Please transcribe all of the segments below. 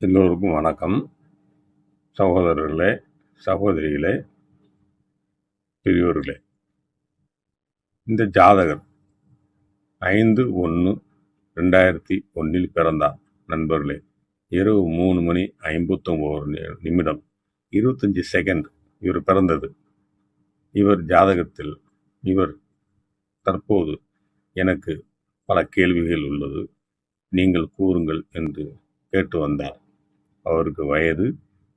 எல்லோருக்கும் வணக்கம். சகோதரர்களே, சகோதரிகளே, பெரியோர்களே. இந்த ஜாதகர் 5/1/2001 பிறந்தார். நண்பர்களே, இரவு 3:59 25 செகண்ட் இவர் பிறந்தது. இவர் ஜாதகத்தில் தற்போது எனக்கு பல கேள்விகள் உள்ளது, நீங்கள் கூறுங்கள் என்று கேட்டு வந்தார். அவருக்கு வயது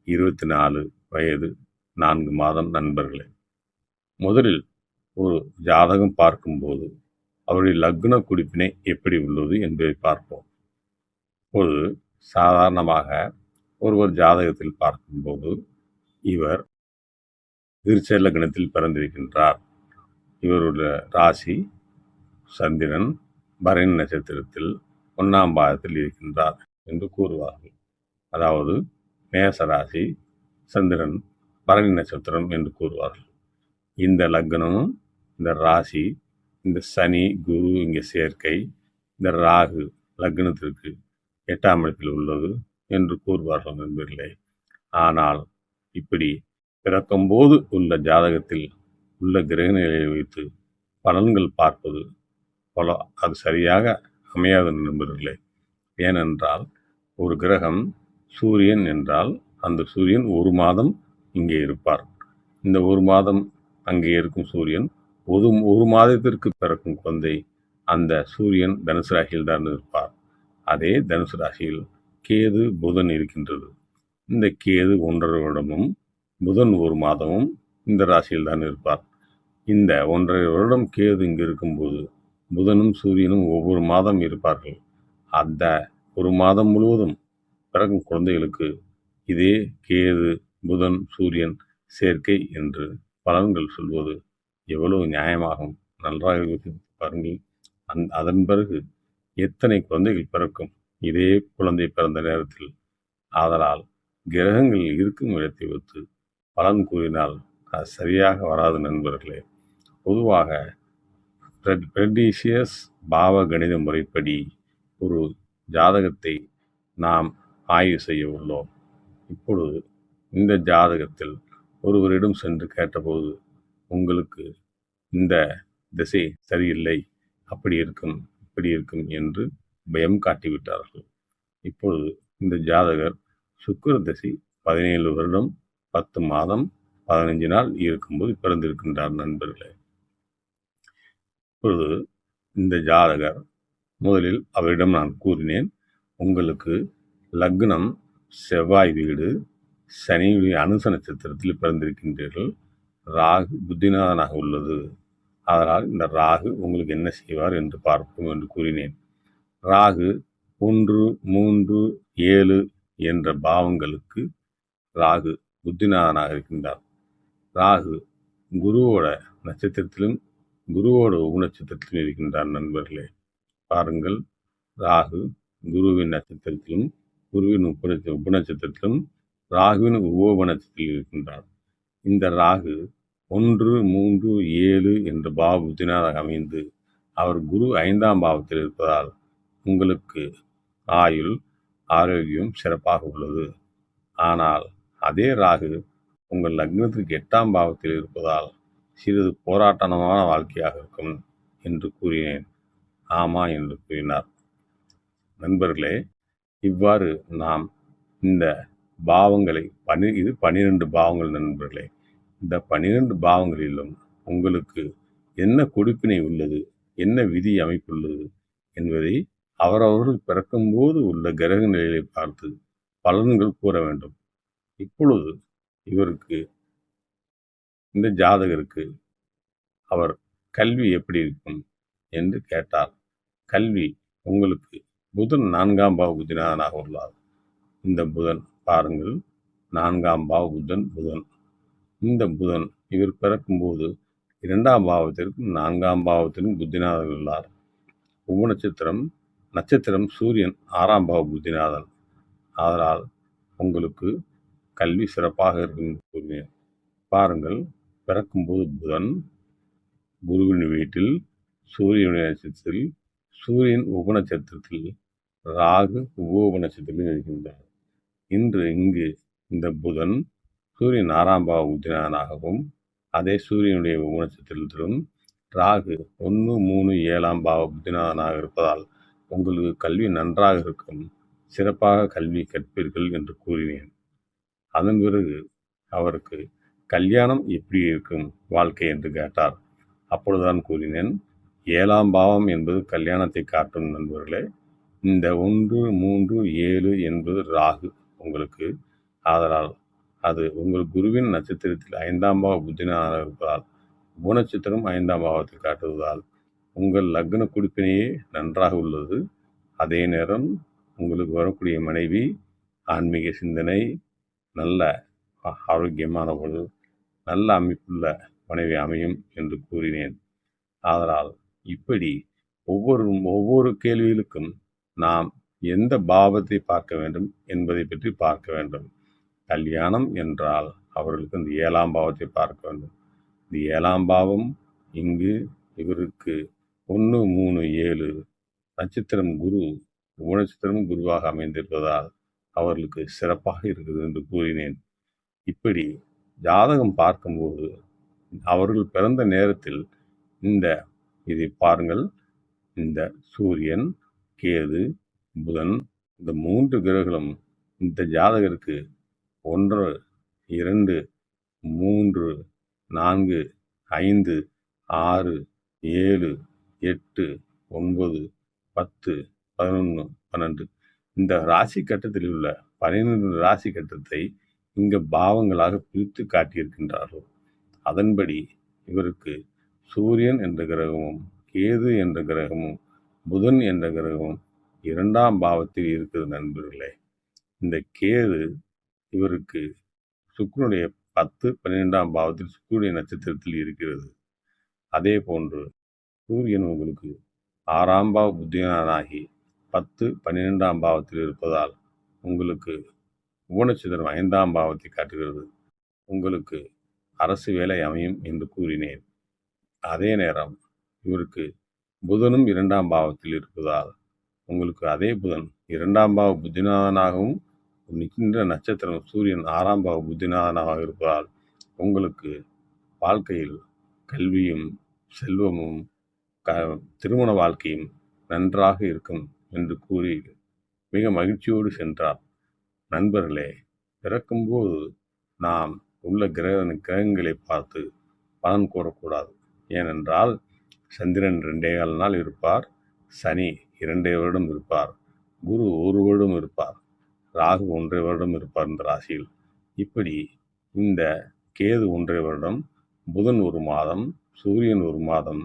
24 வயது 4 மாதம். நண்பர்களே, முதலில் ஒரு ஜாதகம் பார்க்கும்போது அவருடைய லக்ன குறிப்பினை எப்படி உள்ளது என்பதை பார்ப்போம். இப்பொழுது சாதாரணமாக ஒருவர் ஜாதகத்தில் பார்க்கும்போது இவர் விருச்ச லக்னத்தில் பிறந்திருக்கின்றார். இவருடைய ராசி சந்திரன் பரணி நட்சத்திரத்தில் 1ஆம் பாதத்தில் இருக்கின்றார் என்று கூறுவார்கள். அதாவது மேச ராசி சந்திரன் பரணி நட்சத்திரம் என்று கூறுவார்கள். இந்த லக்னமும் இந்த ராசி, இந்த சனி குரு இங்கே சேர்க்கை, இந்த ராகு லக்னத்திற்கு 8ஆம் இடத்தில் உள்ளது என்று கூறுவார்கள் நண்பர்களே. ஆனால் இப்படி பிறக்கும்போது உள்ள ஜாதகத்தில் உள்ள கிரக நிலையை வைத்து பலன்கள் பார்ப்பது அது சரியாக அமையாத நண்பர்களே. ஏனென்றால் ஒரு கிரகம் சூரியன் என்றால் அந்த சூரியன் 1 மாதம் இங்கே இருப்பார். இந்த 1 மாதம் அங்கே இருக்கும் சூரியன் ஒரு மாதத்திற்கு பிறக்கும் குழந்தை அந்த சூரியன் தனுசு ராசியில் தான் இருப்பார். அதே தனுசு ராசியில் கேது புதன் இருக்கின்றது. இந்த கேது 1.5 வருடமும் புதன் 1 மாதமும் இந்த ராசியில் தான் இருப்பார். இந்த 1.5 வருடம் கேது இங்கு இருக்கும்போது புதனும் சூரியனும் ஒவ்வொரு மாதம் இருப்பார்கள். அந்த 1 மாதம் முழுவதும் பிறக்கும் குழந்தைகளுக்கு இதே கேது புதன் சூரியன் சேர்க்கை என்று பலன்கள் சொல்வது எவ்வளவு நியாயமாகும்? நன்றாக யோசித்து பாருங்கள். அதன் பிறகு எத்தனை குழந்தைகள் பிறக்கும் இதே குழந்தை பிறந்த நேரத்தில்? ஆதலால் கிரகங்கள் இருக்கும் இடத்தை வைத்து பலன் கூறினால் அது சரியாக வராது நண்பர்களே. பொதுவாக பிரெடிஷியஸ் பாவ கணித முறைப்படி ஒரு ஜாதகத்தை நாம் ஆய்வு செய்ய உள்ளோம். இப்பொழுது இந்த ஜாதகத்தில் ஒருவரிடம் சென்று கேட்டபோது உங்களுக்கு இந்த திசை சரியில்லை, அப்படி இருக்கும் இப்படி இருக்கும் என்று பயம் காட்டிவிட்டார்கள். இப்பொழுது இந்த ஜாதகர் சுக்கிர திசை 17 வருடம் 10 மாதம் 15 நாள் இருக்கும்போது பிறந்திருக்கின்றார் நண்பர்களே. இப்பொழுது இந்த ஜாதகர் முதலில் அவரிடம் நான் கூறினேன், உங்களுக்கு லக்னம் செவ்வாய் வீடு சனியுடைய அனுச நட்சத்திரத்தில் பிறந்திருக்கின்றீர்கள். ராகு புத்திநாதனாக உள்ளது. அதனால் இந்த ராகு உங்களுக்கு என்ன செய்வார் என்று பார்ப்போம் என்று கூறினேன். ராகு 1, 3, 7 என்ற பாவங்களுக்கு ராகு புத்திநாதனாக இருக்கின்றார். ராகு குருவோட நட்சத்திரத்திலும் குருவோட உபநட்சத்திரத்திலும் இருக்கின்றார் நண்பர்களே. பாருங்கள், ராகு குருவின் நட்சத்திரத்திலும் குருவின் உபநட்சத்திரத்திலும் ராகுவின் உப நட்சத்திரத்தில் இருக்கின்றார். இந்த ராகு 1, 3, 7 என்ற பாவ புத்திநாதனாக அமைந்து அவர் குரு 5ஆம் பாவத்தில் இருப்பதால் உங்களுக்கு ஆயுள் ஆரோக்கியம் சிறப்பாக உள்ளது. ஆனால் அதே ராகு உங்கள் லக்னத்திற்கு 8ஆம் பாவத்தில் இருப்பதால் சிறிது போராட்டமான வாழ்க்கையாக இருக்கும் என்று கூறினேன். ஆமா என்று கூறினார். நண்பர்களே, இவ்வாறு நாம் இந்த பாவங்களை இது 12 பாவங்கள் நண்பர்களே. இந்த 12 பாவங்களிலும் உங்களுக்கு என்ன கொடுப்பினை உள்ளது, என்ன விதி அமைப்புள்ளது என்பதை அவரவர்கள் பிறக்கும்போது உள்ள கிரக நிலையை பார்த்து பலன்கள் கூற வேண்டும். இப்பொழுது இவருக்கு இந்த ஜாதகருக்கு அவர் கல்வி எப்படி இருக்கும் என்று கேட்டார். கல்வி உங்களுக்கு புதன் 4ஆம் பாவ புத்திநாதனாக உள்ளார். இந்த புதன் பாருங்கள், 4ஆம் பாவ புதன். இந்த புதன் இவர் பிறக்கும்போது 2ஆம் பாவத்திற்கும் 4ஆம் பாவத்திற்கும் புத்திநாதன் உள்ளார். நட்சத்திரம் சூரியன் 6ஆம் பாவ புத்திநாதன். அதனால் உங்களுக்கு கல்வி சிறப்பாக இருக்கும் கூறினேன். பாருங்கள், பிறக்கும்போது புதன் குருவின் வீட்டில், சூரியனுடைய இன்று இங்கு இந்த புதன் சூரியன் 6ஆம் பாவ புத்தினானாகவும், அதே சூரியனுடைய உபநட்சத்திரத்திலும் ராகு 1, 3, 7ஆம் பாவ புத்தினானாக இருப்பதால் உங்களுக்கு கல்வி நன்றாக இருக்கும், சிறப்பாக கல்வி கற்பீர்கள் என்று கூறினேன். அதன் பிறகு அவருக்கு கல்யாணம் எப்படி இருக்கும் வாழ்க்கை என்று கேட்டார். அப்பொழுதுதான் கூறினேன், 7ஆம் பாவம் என்பது கல்யாணத்தை காட்டும் நண்பர்களே. இந்த 1, 3, 7 என்பது ராகு உங்களுக்கு. ஆதலால் அது உங்கள் குருவின் நட்சத்திரத்தில் 5ஆம் பாவ புத்தினாக இருப்பதால், உபநட்சத்திரம் 5ஆம் பாவத்தை காட்டுவதால் உங்கள் லக்ன குடிப்பினையே நன்றாக உள்ளது. அதே நேரம் உங்களுக்கு வரக்கூடிய மனைவி ஆன்மீக சிந்தனை, நல்ல ஆரோக்கியமான ஒரு நல்ல அமைப்புள்ள மனைவி அமையும் என்று கூறினேன். ஆதலால் இப்படி ஒவ்வொரு கேள்விகளுக்கும் நாம் எந்த பாவத்தை பார்க்க வேண்டும் என்பதை பற்றி பார்க்க வேண்டும். கல்யாணம் என்றால் அவர்களுக்கு இந்த 7ஆம் பாவத்தை பார்க்க வேண்டும். இந்த 7ஆம் பாவம் இங்கு இவருக்கு 1, 3, 7 நட்சத்திரம் குரு, உபநட்சத்திரம் குருவாக அமைந்திருப்பதால் அவர்களுக்கு சிறப்பாக இருக்குது என்று கூறினேன். இப்படி ஜாதகம் பார்க்கும்போது அவர்கள் பிறந்த நேரத்தில் இதை பாருங்கள். இந்த சூரியன், கேது, புதன், இந்த 3 கிரகங்களும் இந்த ஜாதகருக்கு 1, 2, 3, 4, 5, 6, 7, 8, 9, 10, 11, 12 இந்த ராசி கட்டத்தில் உள்ள 12 ராசி கட்டத்தை இங்கு பாவங்களாக பிரித்து காட்டியிருக்கின்றார்கள். அதன்படி இவருக்கு சூரியன் என்ற கிரகமும், கேது என்ற கிரகமும், புதன் என்ற கிரகமும் 2ஆம் பாவத்தில் இருக்கிறது நண்பர்களே. இந்த கேது இவருக்கு சுக்கிரனுடைய 10, 12ஆம் பாவத்தில் சுக்கிரனுடைய நட்சத்திரத்தில் இருக்கிறது. அதே போன்று சூரியன் உங்களுக்கு 6ஆம் பாவ புத்தியானாகி 10, 12ஆம் பாவத்தில் இருப்பதால் உங்களுக்கு உபநட்சத்திரம் 5ஆம் பாவத்தை காட்டுகிறது. உங்களுக்கு அரசு வேலை அமையும் என்று கூறினேன். அதே நேரம் இவருக்கு புதனும் 2ஆம் பாவத்தில் இருப்பதால் உங்களுக்கு அதே புதன் 2ஆம் பாவ புத்திநாதனாகவும் நிற்கின்ற நட்சத்திரம் சூரியன் 6ஆம் பாவ புத்திநாதனாக இருப்பதால் உங்களுக்கு வாழ்க்கையில் கல்வியும் செல்வமும் திருமண வாழ்க்கையும் நன்றாக இருக்கும் என்று கூறி மிக மகிழ்ச்சியோடு சென்றார். நண்பர்களே, பிறக்கும்போது நாம் உள்ள கிரகங்களை பார்த்து பலன் கூறக்கூடாது. ஏனென்றால் சந்திரன் 2.25 நாள் இருப்பார், சனி 2 வருடம் இருப்பார், குரு 1 வருடம் இருப்பார், ராகு 1.5 வருடம் இருப்பார் இந்த ராசியில். இப்படி இந்த கேது 1.5 வருடம், புதன் 1 மாதம், சூரியன் 1 மாதம்,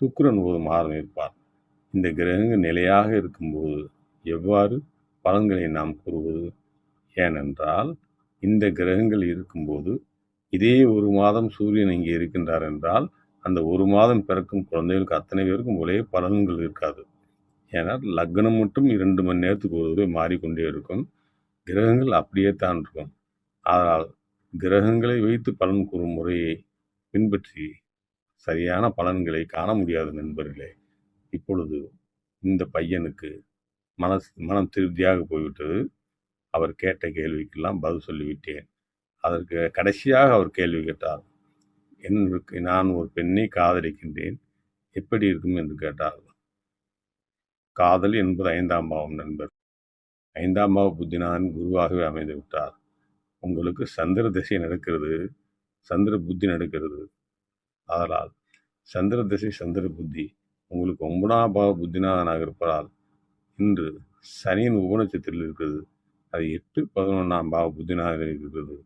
சுக்கிரன் 1 மாதம் இருப்பார். இந்த கிரகங்கள் நிலையாக இருக்கும்போது எவ்வாறு பலன்களை நாம் கூறுவது? ஏனென்றால் இந்த கிரகங்கள் இருக்கும்போது இதே 1 மாதம் சூரியன் இங்கே இருக்கின்றார் என்றால் அந்த 1 மாதம் பிறக்கும் குழந்தைகளுக்கு அத்தனை பேருக்கும் ஒரே பலன்கள் இருக்காது. ஏன்னால் லக்னம் மட்டும் 2 மணி நேரத்துக்கு ஒரு தடவை மாறிக்கொண்டே இருக்கும். கிரகங்கள் அப்படியே தான் இருக்கும். ஆனால் கிரகங்களை வைத்து பலன் கூறும் முறையை பின்பற்றி சரியான பலன்களை காண முடியாது நண்பர்களே. இப்பொழுது இந்த பையனுக்கு மனம் திருப்தியாக போய்விட்டது. அவர் கேட்ட கேள்விக்கெல்லாம் பதில் சொல்லிவிட்டேன். அதற்கு கடைசியாக அவர் கேள்வி கேட்டார், நான் ஒரு பெண்ணை காதலிக்கின்றேன், எப்படி இருக்கும் என்று கேட்டார். காதல் என்பது 5ஆம் பாவம் நண்பர். 5ஆம் பாவ புத்தினான் குருவாகவே அமைந்து விட்டார். உங்களுக்கு சந்திர திசை நடக்கிறது, சந்திர புத்தி நடக்கிறது. அதனால் சந்திர திசை சந்திர புத்தி உங்களுக்கு 9ஆம் பாவ புத்தினாதனாக இருப்பதால் இன்று சனியின் உபநட்சத்திரத்தில் இருக்கிறது. அது 8, 11ஆம் பாவ புத்தினாக இருக்கிறது.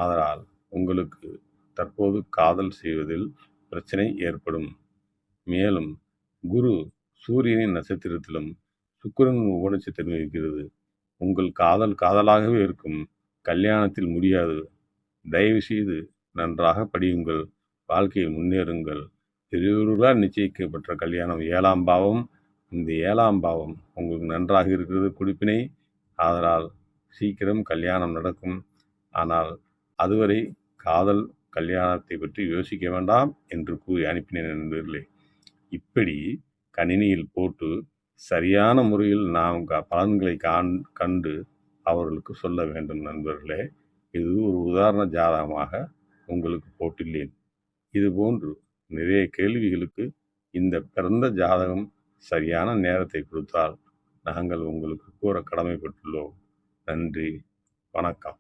அதனால் உங்களுக்கு தற்போது காதல் செய்வதில் பிரச்சனை ஏற்படும். மேலும் குரு சூரியனின் நட்சத்திரத்திலும் சுக்கிரனின் உபநட்சத்திரம் இருக்கிறது. உங்கள் காதலாகவே இருக்கும், கல்யாணத்தில் முடியாது. தயவு செய்து நன்றாக படியுங்கள், வாழ்க்கையில் முன்னேறுங்கள். பெரியோர்களால் நிச்சயிக்கப்பட்ட கல்யாணம் 7ஆம் பாவம். இந்த 7ஆம் பாவம் உங்களுக்கு நன்றாக இருக்கிறது குடிப்பினை. அதனால் சீக்கிரம் கல்யாணம் நடக்கும். ஆனால் அதுவரை காதல் கல்யாணத்தை பற்றி யோசிக்க வேண்டாம் என்று கூறி அனுப்பினேன் நண்பர்களே. இப்படி கணினியில் போட்டு சரியான முறையில் நாம் பலன்களை கண்டு அவர்களுக்கு சொல்ல வேண்டும் நண்பர்களே. இது ஒரு உதாரண ஜாதகமாக உங்களுக்கு போட்டுள்ளேன். இதுபோன்று நிறைய கேள்விகளுக்கு இந்த பிறந்த ஜாதகம் சரியான நேரத்தை கொடுத்தால் நாங்கள் உங்களுக்கு கூற கடமைப்பட்டுள்ளோம். நன்றி, வணக்கம்.